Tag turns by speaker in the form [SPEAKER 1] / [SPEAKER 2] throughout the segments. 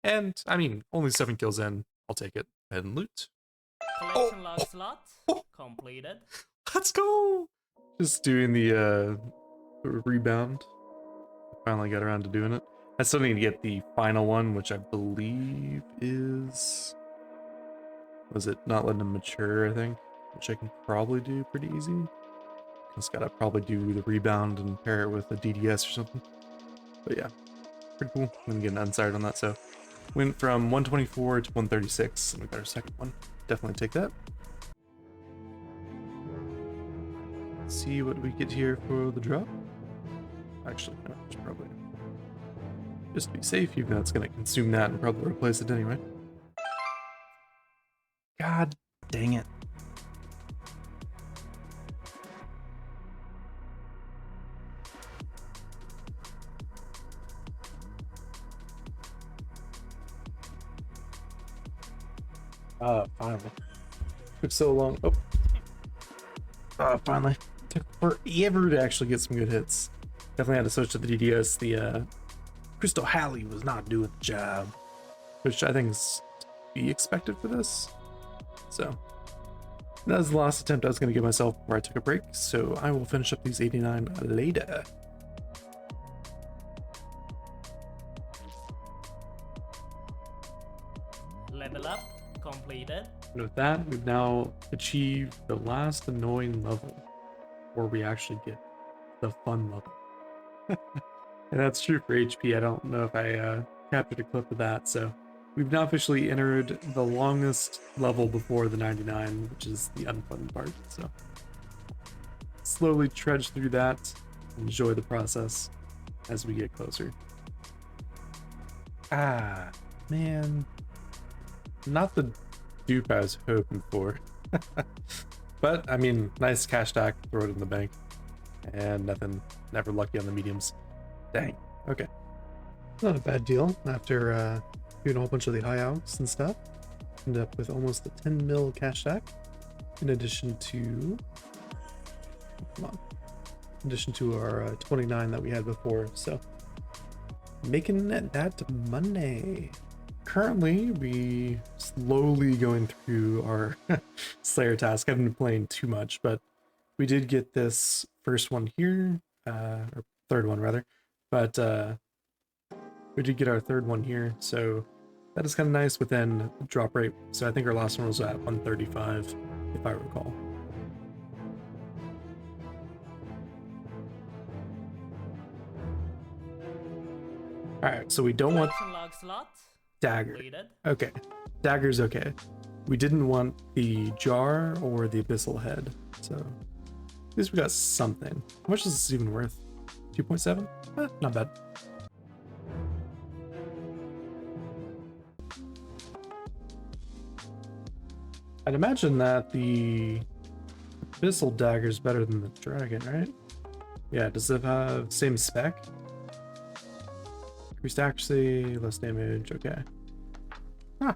[SPEAKER 1] And, I mean, only 7 kills in. I'll take it. Head and loot.
[SPEAKER 2] Collection log slot completed.
[SPEAKER 1] Let's go! Just doing the rebound. Finally got around to doing it. I still need to get the final one, which I believe is... Was it not letting him mature, I think? Which I can probably do pretty easy. Just gotta probably do the rebound and pair it with a DDS or something. But yeah, pretty cool. I'm gonna get an unsired on that, so... Went from 124 to 136, and we got our second one. Definitely take that. See what we get here for the drop. Actually, no, should probably just to be safe, even though it's gonna consume that and probably replace it anyway. God dang it. Finally. Took so long. Oh. Finally. Took forever to actually get some good hits. Definitely had to switch to the DDS. The Crystal Halley was not doing the job, which I think is to be expected for this. So that was the last attempt I was going to give myself before I took a break. So I will finish up these 89 later.
[SPEAKER 2] Level up completed.
[SPEAKER 1] And with that, we've now achieved the last annoying level, where we actually get the fun level. And that's true for HP. I don't know if I captured a clip of that. So we've now officially entered the longest level before the 99, which is the unfun part. So slowly trudge through that, enjoy the process as we get closer. Ah, man. Not the dupe I was hoping for. But, I mean, nice cash stack, throw it in the bank. And nothing, never lucky on the mediums. Dang, okay. Not a bad deal after doing a whole bunch of the high outs and stuff. End up with almost a 10 mil cash stack. In addition to... Come on. In addition to our 29 that we had before, so... Making that money. Currently, we slowly going through our Slayer task. I haven't been playing too much, but we did get this first one here, or third one rather, but we did get our third one here, so that is kind of nice within drop rate. So I think our last one was at 135, if I recall. All right, so we don't want
[SPEAKER 2] Log slot
[SPEAKER 1] dagger.
[SPEAKER 2] completed.
[SPEAKER 1] Okay, dagger's okay. We didn't want the jar or the abyssal head, so at least we got something. How much is this even worth? 2.7? Not bad. I'd imagine that the abyssal dagger is better than the dragon, right? Yeah, does it have same spec? Increased accuracy, less damage, okay. Huh.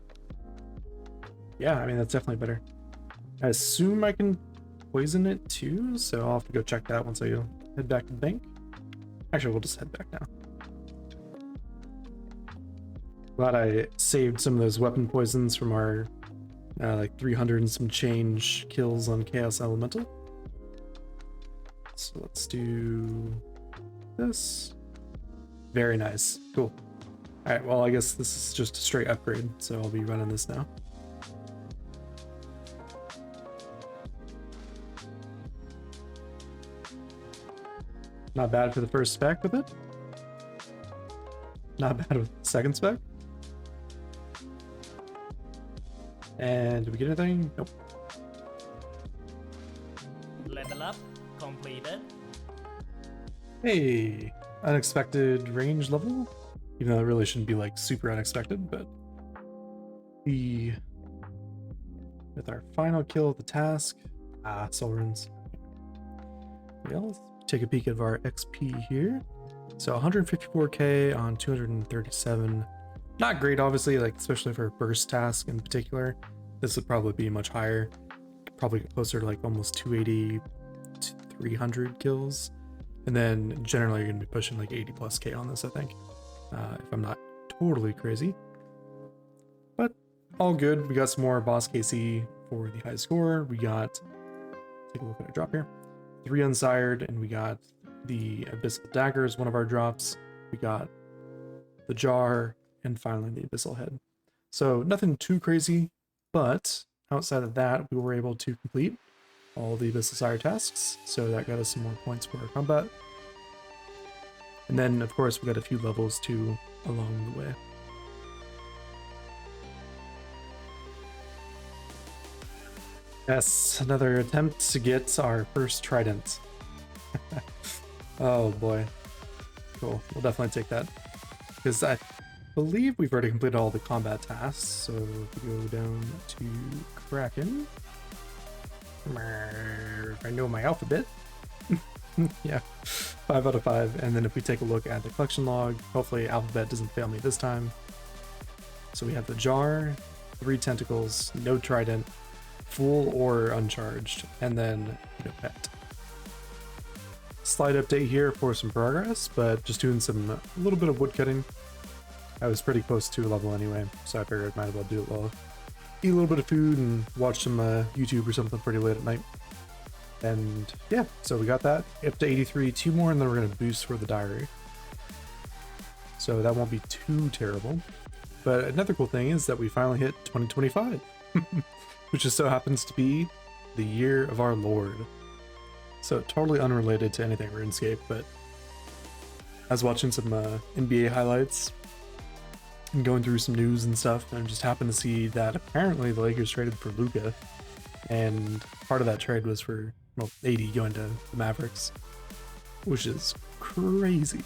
[SPEAKER 1] Yeah, I mean, that's definitely better. I assume I can poison it too, so I'll have to go check that once I head back to the bank. Actually, we'll just head back now. Glad I saved some of those weapon poisons from our like 300 and some change kills on Chaos Elemental. So let's do this. Very nice. Cool. All right, well, I guess this is just a straight upgrade, so I'll be running this now. Not bad for the first spec with it. Not bad with the second spec. And did we get anything? Nope.
[SPEAKER 2] Level up completed.
[SPEAKER 1] Hey, unexpected range level. Even though it really shouldn't be like super unexpected, but with our final kill of the task. Soul runes. Yeah, let's take a peek of our XP here. So 154k on 237. Not great, obviously, like especially for a burst task in particular. This would probably be much higher. Probably closer to like almost 280 to 300 kills. And then generally you're gonna be pushing like 80 plus K on this, I think. If I'm not totally crazy. all good. We got some more boss KC for the high score. We got, take a look at our drop here, 3 unsired, and we got the Abyssal Dagger as one of our drops. We got the jar, and finally the Abyssal Head. So nothing too crazy, but outside of that, we were able to complete all the Abyssal Sire tasks, so that got us some more points for our combat. And then, of course, we got a few levels too along the way. Yes, another attempt to get our first trident. Oh boy. Cool, we'll definitely take that. Because I believe we've already completed all the combat tasks, so if we go down to Kraken. If I know my alphabet. Yeah, 5 out of 5. And then if we take a look at the collection log, hopefully alphabet doesn't fail me this time. So we have the jar, 3 tentacles, no trident, full or uncharged, and then no pet. Slight update here for some progress, but just doing a little bit of wood cutting. I was pretty close to a level anyway, so I figured I might as well do it while eat a little bit of food and watch some YouTube or something pretty late at night. And yeah, so we got that up to 83, 2 more, and then we're gonna boost for the diary. So that won't be too terrible. But another cool thing is that we finally hit 2025, which just so happens to be the year of our Lord. So totally unrelated to anything RuneScape, but I was watching some NBA highlights and going through some news and stuff, and just happened to see that apparently the Lakers traded for Luka, and part of that trade was for, well, AD going to the Mavericks, which is crazy.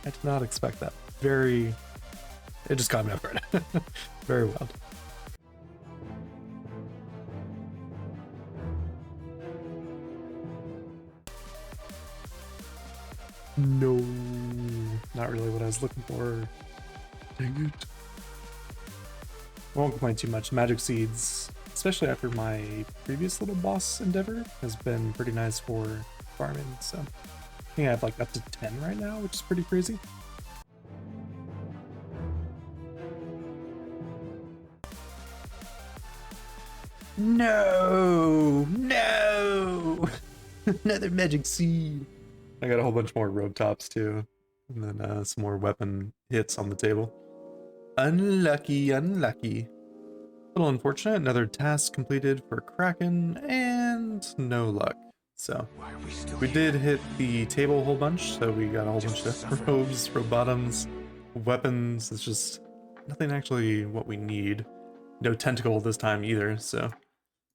[SPEAKER 1] I did not expect that. It just caught me off guard. Very wild. No, not really what I was looking for. Dang it. I won't complain too much. Magic Seeds, especially after my previous little boss endeavor, has been pretty nice for farming. So I think I have like up to 10 right now, which is pretty crazy. No! Another Magic Seed! I got a whole bunch more robe tops too, and then some more weapon hits on the table. Unlucky. A little unfortunate. Another task completed for Kraken, and no luck. So we did hit the table a whole bunch, so we got a whole bunch of robes, robe bottoms, weapons. It's just nothing actually what we need. No tentacle this time either, so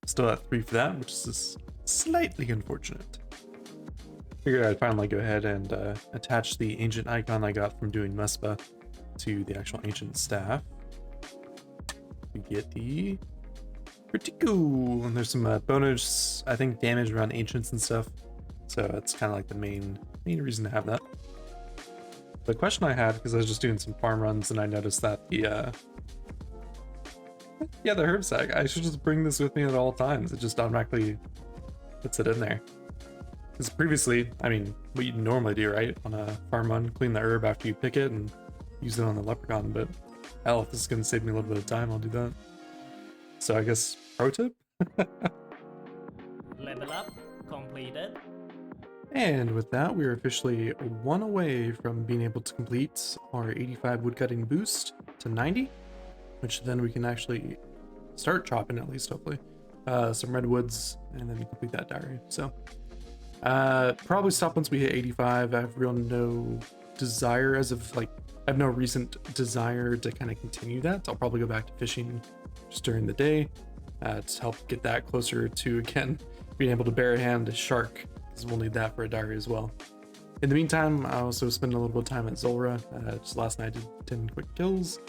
[SPEAKER 1] still at 3 for that, which is slightly unfortunate. Figured I'd finally go ahead and attach the ancient icon I got from doing Mespa to the actual ancient staff. We get the pretty cool, and there's some bonus, I think, damage around ancients and stuff. So that's kind of like the main reason to have that. The question I had, because I was just doing some farm runs and I noticed that the herb sack, I should just bring this with me at all times. It just automatically puts it in there. Because previously, I mean, what you normally do, right? On a farm run, clean the herb after you pick it and use it on the leprechaun, but hell, if this is going to save me a little bit of time, I'll do that. So I guess, pro tip?
[SPEAKER 2] Level up completed.
[SPEAKER 1] And with that, we're officially 1 away from being able to complete our 85 woodcutting boost to 90, which then we can actually start chopping, at least, hopefully, some redwoods, and then complete that diary. So probably stop once we hit 85. I have real no desire as of like, I have no recent desire to kind of continue that. I'll probably go back to fishing just during the day to help get that closer to, again, being able to bare hand a shark, because we'll need that for a diary as well. In the meantime, I also spent a little bit of time at Zulrah. Just last night I did 10 quick kills,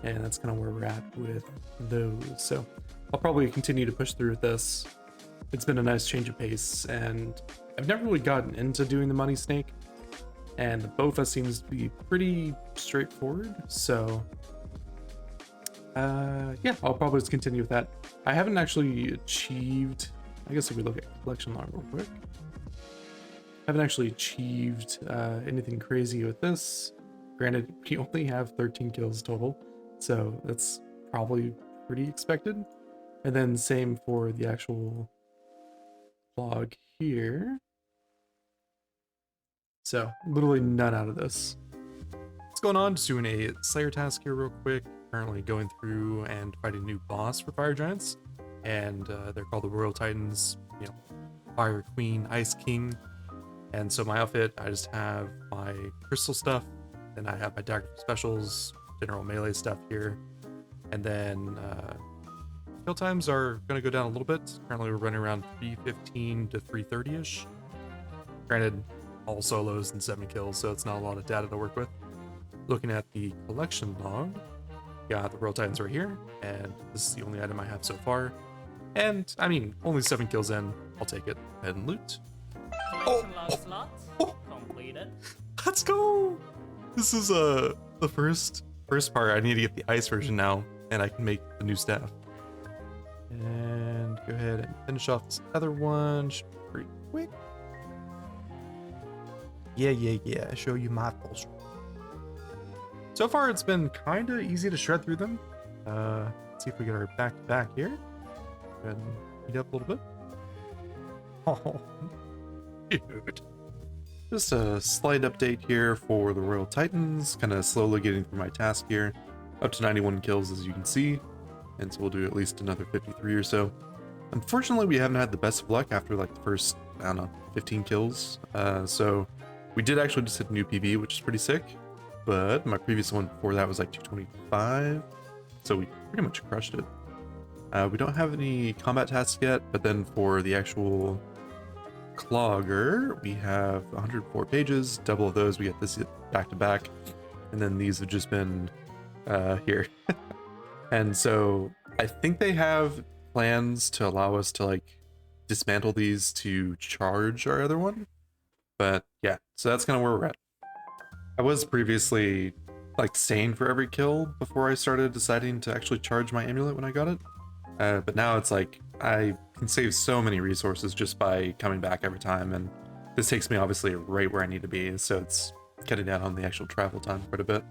[SPEAKER 1] and that's kind of where we're at with those. So I'll probably continue to push through with this. It's been a nice change of pace, and I've never really gotten into doing the money snake, and the Bofa seems to be pretty straightforward. So yeah, I'll probably just continue with that. I haven't actually achieved, I guess if we look at collection log real quick, I haven't actually achieved anything crazy with this. Granted, we only have 13 kills total, so that's probably pretty expected. And then same for the actual log here. So literally none out of this. What's going on? Just doing a Slayer task here real quick. Currently going through and fighting a new boss for Fire Giants. And they're called the Royal Titans, you know, Fire Queen, Ice King. And so my outfit, I just have my crystal stuff, then I have my dagger specials, general melee stuff here. And then kill times are going to go down a little bit. Currently we're running around 315 to 330-ish. Granted, all solos and 7 kills, so it's not a lot of data to work with. Looking at the collection log, got the Royal Titans right here, and this is the only item I have so far. And, I mean, only 7 kills in, I'll take it and loot.
[SPEAKER 2] Collection log slot completed.
[SPEAKER 1] Let's go! This is the first part. I need to get the ice version now, and I can make the new staff. And go ahead and finish off this other one. Should be pretty quick. Yeah. Show you my pulse. So far, it's been kind of easy to shred through them. Let's see if we get our back to back here. Go ahead and heat up a little bit. Oh, dude. Just a slight update here for the Royal Titans. Kind of slowly getting through my task here. Up to 91 kills, as you can see. And so we'll do at least another 53 or so. Unfortunately, we haven't had the best of luck after like the first, I don't know, 15 kills. So we did actually just hit a new PB, which is pretty sick. But my previous one before that was like 225. So we pretty much crushed it. We don't have any combat tasks yet, but then for the actual Clogger, we have 104 pages. Double of those, we get this back to back. And then these have just been here. And so I think they have plans to allow us to like dismantle these to charge our other one. But yeah, so that's kind of where we're at. I was previously like staying for every kill before I started deciding to actually charge my amulet when I got it. But now it's like I can save so many resources just by coming back every time, and this takes me obviously right where I need to be, so it's cutting down on the actual travel time quite a bit.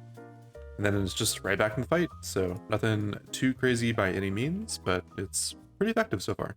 [SPEAKER 1] And then it's just right back in the fight, so nothing too crazy by any means, but it's pretty effective so far.